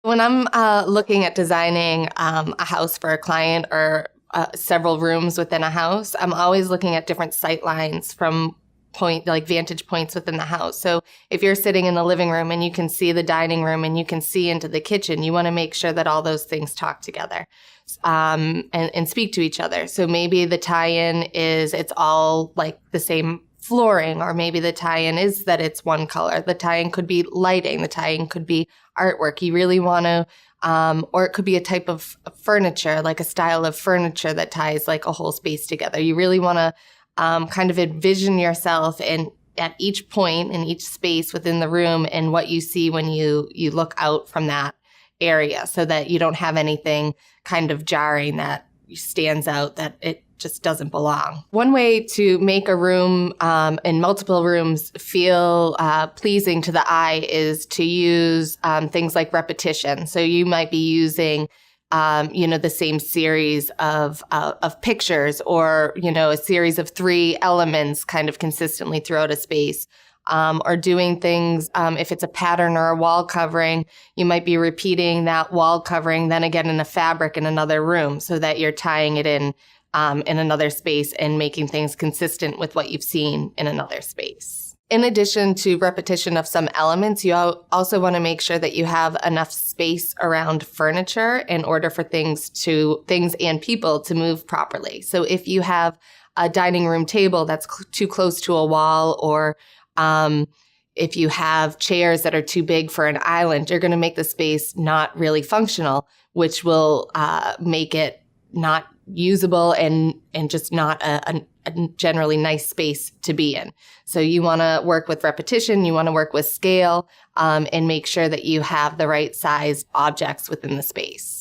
When I'm looking at designing a house for a client or several rooms within a house, I'm always looking at different sight lines from vantage points within the house. So if you're sitting in the living room and you can see the dining room and you can see into the kitchen, you want to make sure that all those things talk together and speak to each other. So maybe the tie-in is it's all like the same flooring, or maybe the tie-in is that it's one color. The tie-in could be lighting. The tie-in could be artwork. You really want to, or it could be a type of furniture, like a style of furniture that ties like a whole space together. You really want to kind of envision yourself in at each point in each space within the room and what you see when you look out from that area, so that you don't have anything kind of jarring that stands out that it just doesn't belong. One way to make a room in multiple rooms feel pleasing to the eye is to use things like repetition. So you might be using the same series of pictures, or, a series of 3 elements kind of consistently throughout a space. Or doing things, if it's a pattern or a wall covering, you might be repeating that wall covering then again in a fabric in another room, so that you're tying it in another space and making things consistent with what you've seen in another space. In addition to repetition of some elements, you also want to make sure that you have enough space around furniture in order for things and people to move properly. So if you have a dining room table that's too close to a wall, or if you have chairs that are too big for an island, you're going to make the space not really functional, which will make it not usable and just not a generally nice space to be in. So you want to work with repetition, you want to work with scale, and make sure that you have the right sized objects within the space.